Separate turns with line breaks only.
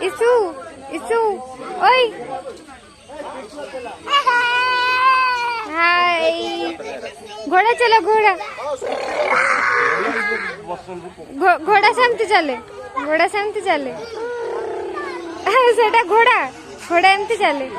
issue issue ओय हाय घोड़ा चला घोड़ा घोड़ा सेमती चले घोड़ा सेमती चले सेटा घोड़ा घोड़ा एमती चले